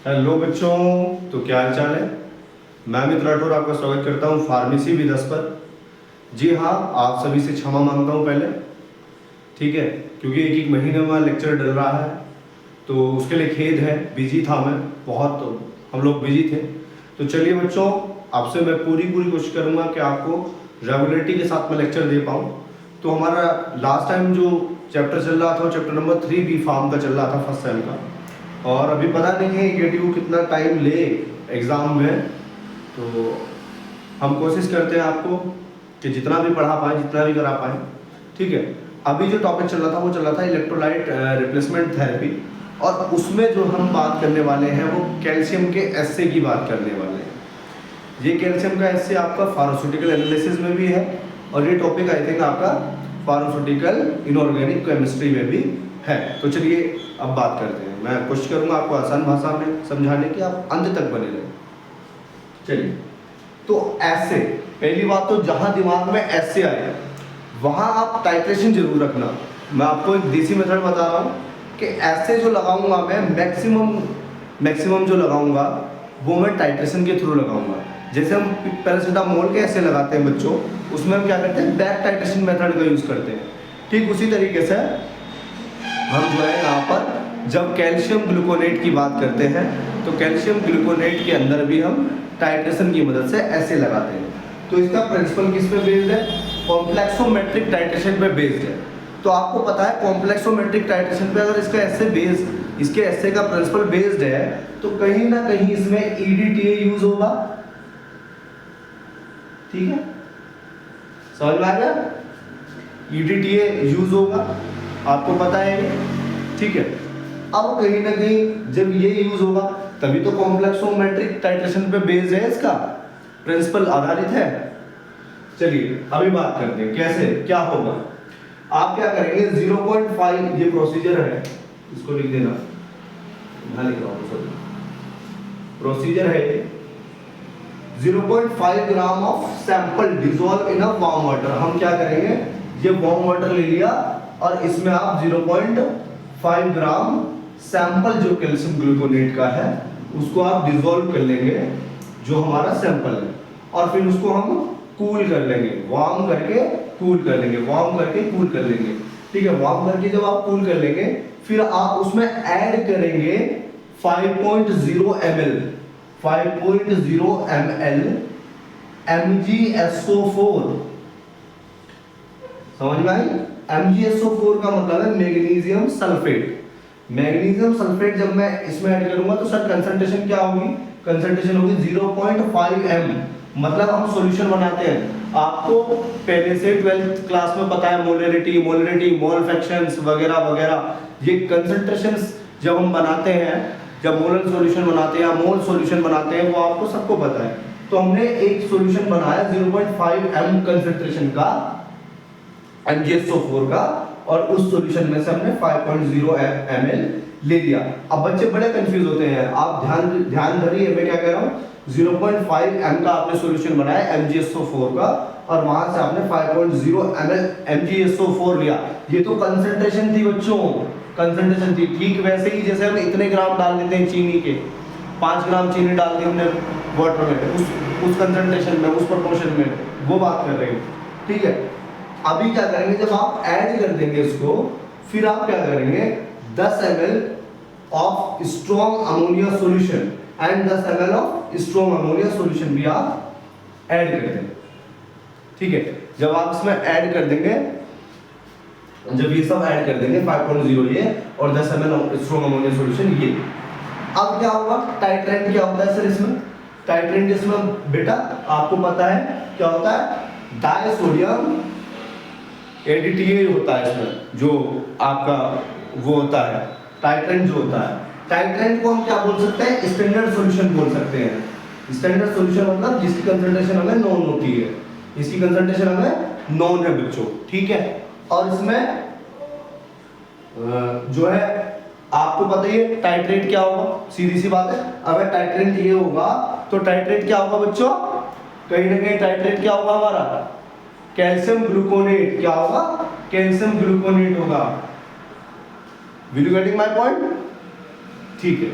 Hello बच्चों, तो क्या हाल चाल है। मैं अमित राठौर आपका स्वागत करता हूं फार्मेसी विद अस पर। जी हाँ, आप सभी से क्षमा मांगता हूं पहले, ठीक है, क्योंकि एक एक महीने में लेक्चर डल रहा है तो उसके लिए खेद है। बिजी था मैं बहुत, हम लोग बिजी थे। तो चलिए बच्चों, आपसे मैं पूरी कोशिश करूँगा कि आपको रेगुलरिटी के साथ में लेक्चर दे पाऊँ। तो हमारा लास्ट टाइम जो चैप्टर चल रहा था वो चैप्टर नंबर 3 बी फार्म का चल रहा था, फर्स्ट सेम का। और अभी पता नहीं है केटीयू कितना टाइम ले एग्ज़ाम में, तो हम कोशिश करते हैं आपको कि जितना भी पढ़ा पाए, जितना भी करा पाए, ठीक है। अभी जो टॉपिक चल रहा था वो चल रहा था इलेक्ट्रोलाइट रिप्लेसमेंट थेरेपी, और उसमें जो हम बात करने वाले हैं वो कैल्शियम के एस्से की बात करने वाले हैं। ये कैल्शियम का एस्से आपका फार्मास्यूटिकल एनालिसिस में भी है, और ये टॉपिक आई थिंक आपका फार्मास्यूटिकल इनऑर्गेनिक केमिस्ट्री में भी है। तो चलिए अब बात करते हैं। मैं कोशिश करूंगा आपको आसान भाषा में समझाने की, आप अंत तक बने रहें। चलिए, तो एस्से, पहली बात तो जहां दिमाग में एस्से आए वहां आप टाइट्रेशन जरूर रखना। मैं आपको एक देसी मेथड बता रहा हूँ कि एस्से जो लगाऊंगा मैं मैक्सिमम जो लगाऊंगा वो मैं टाइट्रेशन के थ्रू लगाऊंगा। जैसे हम पैरासीटामोल के एस्से लगाते हैं बच्चों, उसमें हम क्या करते हैं, बैक टाइट्रेशन मेथड का यूज़ करते हैं। ठीक उसी तरीके से हम जो है यहाँ पर जब कैल्शियम ग्लूकोनेट की बात करते हैं तो कैल्शियम ग्लूकोनेट के अंदर भी हम टाइट्रेशन की मदद से ऐसे लगाते हैं। तो इसका प्रिंसिपल किस पे बेस्ड है, कॉम्प्लेक्सोमेट्रिक टाइट्रेशन पे बेस्ड है। तो आपको पता है कॉम्प्लेक्सोमेट्रिक टाइट्रेशन पे अगर इसके ऐसे का प्रिंसिपल बेस्ड है तो कहीं ना कहीं इसमें EDTA यूज होगा। ठीक है, समझ में आ गया, EDTA यूज होगा, आपको पता है ये, ठीक है। अब कहीं ना कहीं जब ये यूज होगा तभी तो कॉम्प्लेक्सोमेट्रिक टाइट्रेशन पे बेस्ड है, इसका प्रिंसिपल आधारित है। चलिए अभी बात करते हैं कैसे क्या होगा। आप क्या करेंगे, 0.5 ये प्रोसीजर है, इसको लिख देना, यहाँ लिख रहा हूँ, सॉरी, प्रोसीजर है 0.5 gram of sample dissolve in a warm water. हम क्या करेंगे, ये वार्म वाटर ले लिया और इसमें आप 0.5 ग्राम सैंपल जो कैल्शियम ग्लूकोनेट का है उसको आप डिसॉल्व कर लेंगे, जो हमारा सैंपल है, और फिर उसको हम कूल कर लेंगे, वार्म करके कूल कर लेंगे, वार्म करके कूल कर लेंगे। ठीक है, वार्म करके जब आप कूल कर लेंगे फिर आप उसमें ऐड करेंगे 5.0 ml MgSO4। समझ में आई? MgSO4 का मतलब है मैग्नीशियम सल्फेट। मैग्नीशियम सल्फेट जब मैं इसमें ऐड करूंगा तो सर कंसंट्रेशन क्या होगी, कंसंट्रेशन होगी 0.5 m। मतलब हम सॉल्यूशन बनाते हैं, आपको पहले से 12th क्लास में पता है मोलरिटी, मोल फ्रैक्शंस वगैरह वगैरह। ये कंसंट्रेशंस जब हम बनाते हैं, जब मोलर सॉल्यूशन बनाते हैं या मोल सॉल्यूशन बनाते हैं, वो आपको सबको पता है। तो हमने एक सॉल्यूशन बनाया 0.5 m कंसंट्रेशन का MgSO4 का, और उस सॉल्यूशन में से हमने 5.0 ml ले लिया। अब बच्चे बड़े कंफ्यूज होते हैं, आप ध्यान धरिए, मैं क्या कह रहा हूँ, 0.5 m का आपने सॉल्यूशन बनाया MgSO4 का, और वहां से आपने 5.0 ml MgSO4 लिया। ये तो कंसंट्रेशन थी बच्चों, कंसंट्रेशन थी। ठीक वैसे ही जैसे हम इतने ग्राम डाल देते हैं चीनी के, 5 ग्राम चीनी डाल दी हमने वाटर में, उस कंसंट्रेशन में, उस प्रोपोर्शन में, वो बात कर रहे हैं। ठीक है, अभी क्या करेंगे, जब आप ऐड कर देंगे इसको, फिर आप क्या करेंगे, 10 ml of strong ammonia solution and 10 ml of strong ammonia solution भी आप ऐड कर देंगे। ठीक है, जब आप इसमें ऐड कर देंगे, जब ये सब ऐड कर देंगे 5.0 ये और 10 ml of strong ammonia solution ये, अब क्या होगा, टाइट्रेंट क्या होता है सर इसमें, टाइट्रेंट इसमें बेटा आपको पता है क्या होता है, डाइसोडियम ADTA होता है इसमें, जो आपका वो होता है टाइट्रेंट जो होता है। टाइट्रेंट को हम क्या बोल सकते हैं, स्टैंडर्ड सॉल्यूशन बोल सकते हैं। स्टैंडर्ड सॉल्यूशन मतलब जिसकी कंसंट्रेशन हमें नॉन होती है, इसकी कंसंट्रेशन हमें नॉन है बच्चों। ठीक है, और इसमें जो है आपको पता ही है टाइट्रेट क्या होगा, सीधी सी बात है। अगर टाइट्रेट ये होगा तो टाइट्रेट क्या होगा बच्चों, कहीं ना कहीं टाइट्रेट क्या होगा हमारा, कैल्शियम ग्लूकोनेट। क्या होगा, कैल्शियम ग्लूकोनेट होगा। Will you getting my point? ठीक है,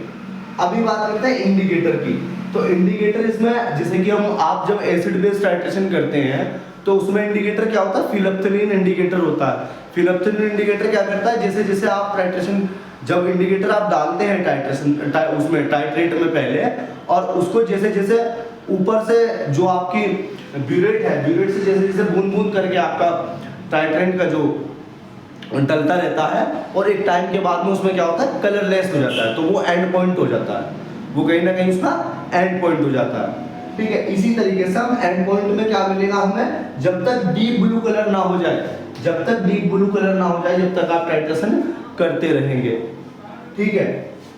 अभी बात करते हैं इंडिकेटर की। तो इंडिकेटर इसमें जैसे कि आप जब एसिड बेस टाइट्रेशन करते हैं तो उसमें इंडिकेटर क्या होता है, फिलप्थलीन इंडिकेटर होता है। फिलप्थलीन इंडिकेटर क्या करता है, जैसे जैसे आप टाइट्रेशन, जब इंडिकेटर आप डालते हैं टाइट्रेशन उसमें टाइट्रेट में पहले, और उसको जैसे जैसे ऊपर से जो आपकी ब्यूरेट है, ब्यूरेट से जैसे जैसे बूंद बूंद करके आपका टाइट्रेंट का जो डलता रहता है, और एक टाइम के बाद में उसमें क्या होता है, कलरलेस हो जाता है, तो वो एंड पॉइंट हो जाता है, वो कहीं ना कहीं उसका एंड पॉइंट हो जाता है। ठीक है, इसी तरीके से हम एंड पॉइंट में क्या मिलेगा हमें, जब तक डीप ब्लू कलर ना हो जाए, जब तक डीप ब्लू कलर ना हो जाए, जब तक आप टाइट्रेशन करते रहेंगे। ठीक है,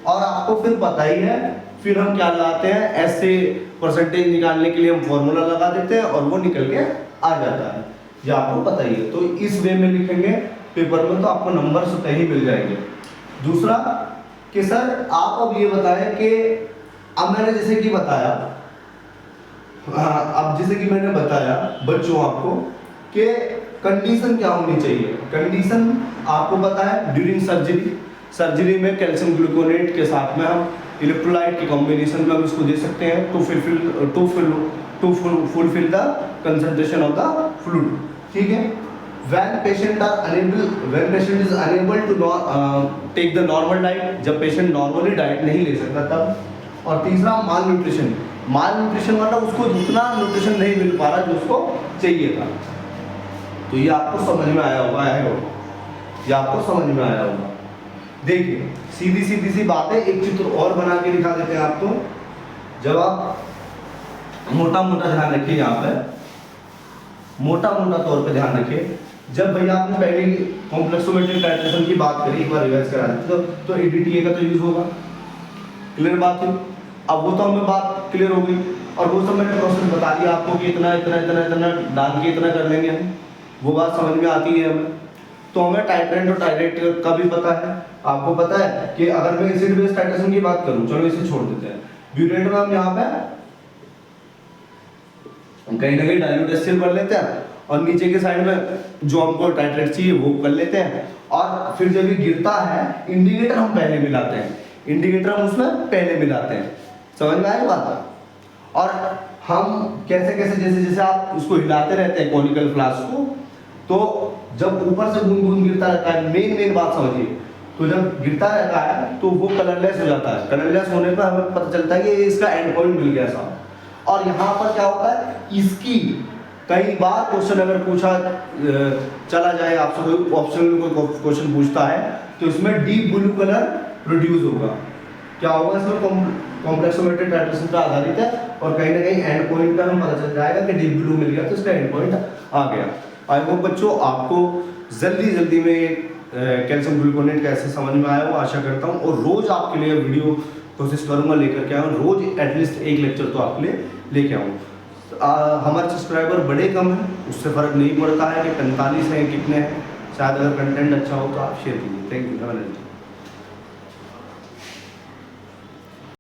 और आपको फिर पता ही है, फिर हम क्या लगाते हैं, ऐसे परसेंटेज निकालने के लिए हम फॉर्मूला लगा देते हैं और वो निकल के आ जाता है, ये आपको पता ही है। तो इस वे में लिखेंगे पेपर में तो आपको नंबर स्वतः ही मिल जाएंगे। दूसरा कि सर आप अब ये बताएं कि अब मैंने जैसे कि बताया, अब जैसे कि मैंने बताया बच्चों आपको कि कंडीशन क्या होनी चाहिए। कंडीशन आपको पता है, ड्यूरिंग सर्जरी, सर्जरी में कैल्शियम ग्लूकोनेट के साथ में हम इलेक्ट्रोलाइट की कॉम्बिनेशन में हम इसको दे सकते हैं to fulfill the concentration of the fluid. ठीक है, when patient is unable to take the normal diet, जब पेशेंट नॉर्मली डाइट नहीं ले सकता तब। और तीसरा माल न्यूट्रिशन, माल न्यूट्रिशन मतलब उसको उतना न्यूट्रिशन नहीं मिल पा रहा जो उसको चाहिए था। तो ये आपको समझ में आया होगा, ये आपको समझ में आया होगा। देखिए सीधी सीधी सी बात है, एक चित्र और बना के दिखा देते हैं आपको। जब आप मोटा मोटा ध्यान रखिए, यहाँ पे मोटा मोटा तौर पे ध्यान रखिए, जब भैया आपने पहले कॉम्प्लेक्सोमेट्रिक टाइट्रेशन की बात करी, एक बार रिवाइज करा देते तो एडीटीए का तो यूज होगा, क्लियर बात है। अब वो तो हमें बात क्लियर हो गई, और वो सब मैंने प्रोसेस बता दिया आपको कि इतना इतना इतना इतना डाल के इतना कर लेंगे हम, वो बात समझ में आती है हमें। तो हमें टाइट्रेंट और टाइट्रेट का भी पता है। आपको पता है कि अगर मैं एसिड बेस टाइट्रेशन की बात करूं, चलो इसे छोड़ देते हैं, ब्यूरेट में हम यहाँ पे कहीं ना कहीं डाइल्यूट एसिड कर लेते हैं, और नीचे के साइड में जो हमको टाइट्रेट चाहिए वो कर लेते हैं, और फिर जब ये गिरता है इंडिकेटर हम पहले मिलाते हैं, इंडिकेटर हम उसमें पहले मिलाते हैं। समझ में आया बात। और हम कैसे कैसे जैसे जैसे आप उसको हिलाते रहते हैं कॉनिकल फ्लास्क को, तो जब ऊपर से बूंद बूंद गिरता रहता है, मेन बात समझिए, तो जब गिरता रहता है तो वो कलरलेस हो जाता है। कलरलेस होने पर हमें पता चलता है कि इसका एंड पॉइंट मिल गया साहब। और यहाँ पर क्या होता है, इसकी कई बार क्वेश्चन अगर पूछा चला जाए आपसे, कोई ऑप्शनल में कोई क्वेश्चन पूछता है तो इसमें डीप ब्लू कलर प्रोड्यूस होगा। क्या होगा, इसमें कॉम्प्लेक्सोमेट्रिक टाइट्रेशन पर आधारित है, और कहीं ना कहीं एंड पॉइंट का हमें पता चल जाएगा कि डीप ब्लू मिल गया तो इसका एंड पॉइंट आ गया। आई होप बच्चों आपको जल्दी में कैल्शियम ग्लूकोनेट कैसे समझ में आया वो आशा करता हूँ, और रोज आपके लिए वीडियो कोशिश करूँगा लेकर के आऊँ, रोज एटलीस्ट एक लेक्चर तो आपके लिए लेके आऊँ। हमारे सब्सक्राइबर बड़े कम हैं, उससे फ़र्क नहीं पड़ता है कि 45 हैं कितने हैं, शायद अगर कंटेंट अच्छा हो तो आप शेयर कीजिए। Thank you.